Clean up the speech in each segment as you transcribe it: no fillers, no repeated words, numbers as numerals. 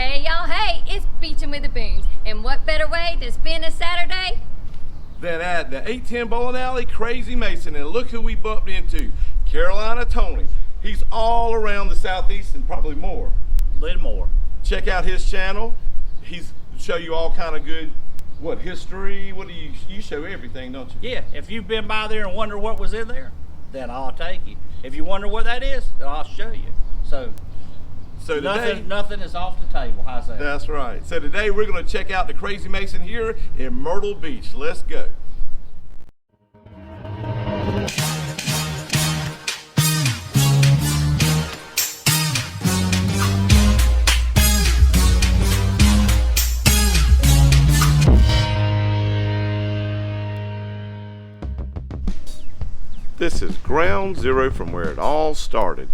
Hey y'all, hey, it's Beachin With The Boones, and what better way to spend a Saturday than at the 810 bowling alley, Crazy Mason, and look who we bumped into, Carolina Tony. He's all around the Southeast and probably more. A little more. Check out his channel. He's show you all kind of good, history, you show everything, don't you? Yeah, if you've been by there and wonder what was in there, then I'll take you. If you wonder what that is, then I'll show you. So today, nothing is off the table. How's that? That's right. So today we're going to check out the Crazy Mason here in Myrtle Beach. Let's go. This is ground zero from where it all started.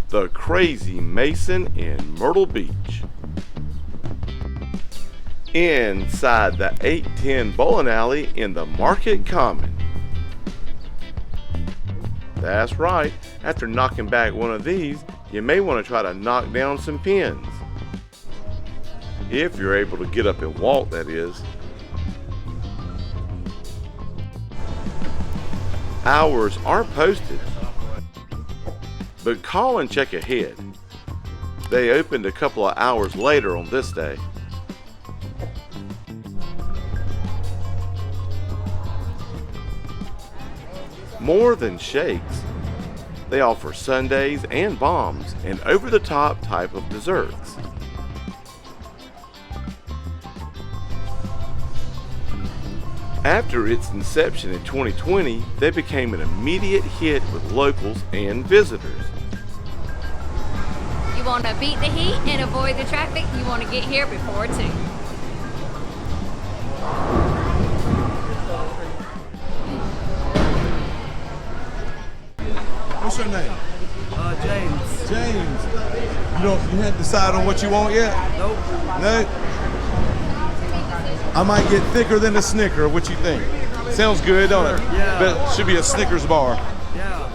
The Crazy Mason in Myrtle Beach. Inside the 810 bowling alley in the Market Common. That's right, after knocking back one of these, you may want to try to knock down some pins. If you're able to get up and walk, that is. Hours aren't posted, but call and check ahead. They opened a couple of hours later on this day. More than shakes, they offer sundaes and bombs and over-the-top type of desserts. After its inception in 2020, they became an immediate hit with locals and visitors. you want to beat the heat and avoid the traffic, you want to get here before 2. What's your name? James. James. You hadn't decided on what you want yet? Nope. No? I might get thicker than a Snicker. What you think? Sounds good, don't it? Yeah. But it should be a Snickers bar. Yeah.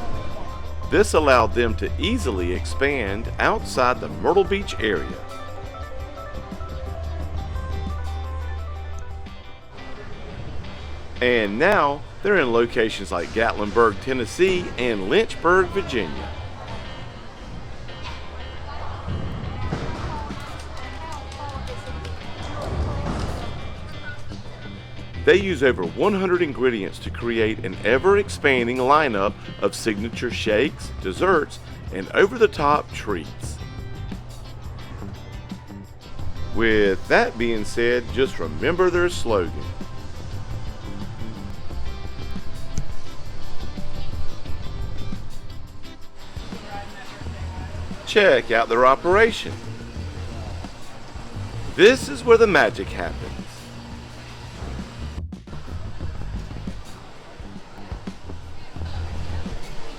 This allowed them to easily expand outside the Myrtle Beach area. And now they're in locations like Gatlinburg, Tennessee and Lynchburg, Virginia. They use over 100 ingredients to create an ever-expanding lineup of signature shakes, desserts, and over-the-top treats. With that being said, just remember their slogan. Check out their operation. This is where the magic happens.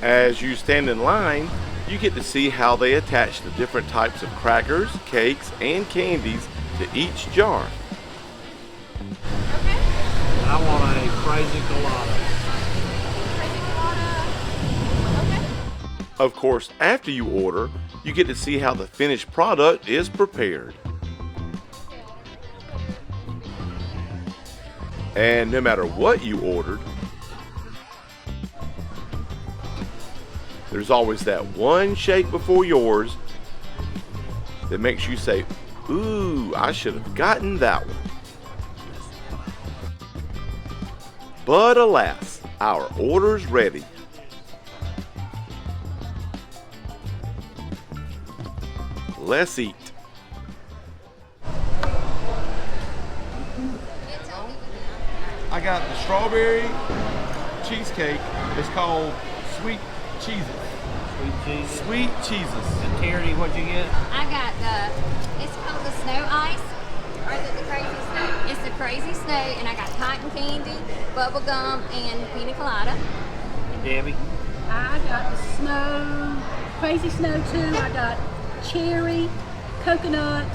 As you stand in line, you get to see how they attach the different types of crackers, cakes, and candies to each jar. I want a crazy colada. Of course, after you order, you get to see how the finished product is prepared. And no matter what you ordered, there's always that one shake before yours that makes you say, ooh, I should have gotten that one. But alas, our order's ready. Let's eat. I got the strawberry cheesecake. It's called Sweet Cheeses. Sweet cheese. Sweet Cheeses. And Tierney, what'd you get? I got it's called the snow ice, or is it the crazy snow? It's the crazy snow, and I got cotton candy, bubble gum, and pina colada. And Debbie? I got the snow, crazy snow too. I got cherry, coconut,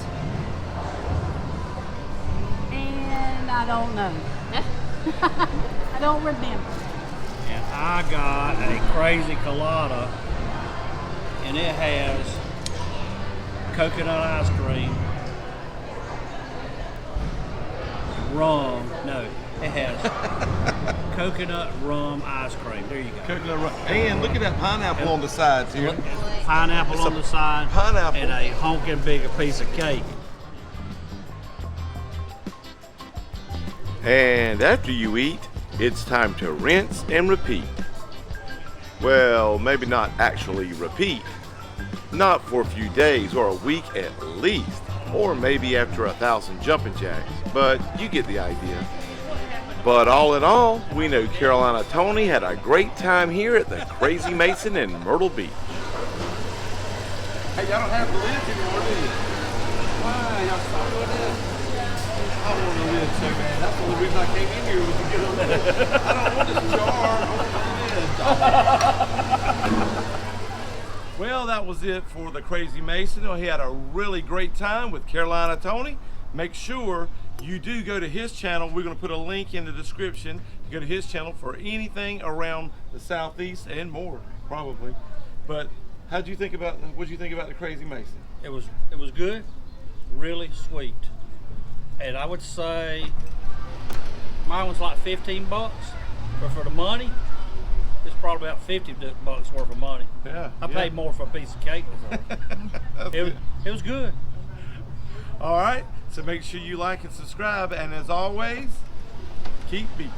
and I don't know. I don't remember. And I got a crazy colada, and it has coconut ice cream, rum. No, it has coconut rum ice cream. There you go. Coconut rum. And look at that pineapple on the sides here. Look, pineapple It's on a the side. pineapple. And a honking big piece of cake. And after you eat, it's time to rinse and repeat. Well, maybe not actually repeat. Not for a few days or a week at least. Or maybe after 1,000 jumping jacks. But you get the idea. But all in all, we know Carolina Tony had a great time here at the Crazy Mason in Myrtle Beach. Hey, y'all don't have to live anymore, do you? Why? Y'all stop doing this? I want to live so bad. That's the only reason I came in here was to get a live. I don't want this jar. I want to live. Well, that was it for the Crazy Mason. He had a really great time with Carolina Tony. Make sure you do go to his channel. We're going to put a link in the description. Go to his channel for anything around the Southeast and more, probably. But what did you think about the Crazy Mason? It was good, really sweet. And I would say mine was like 15 bucks, but for the money, it's probably about 50 bucks worth of money. Yeah. I paid more for a piece of cake. It was good. All right, so make sure you like and subscribe, and as always, keep beaching.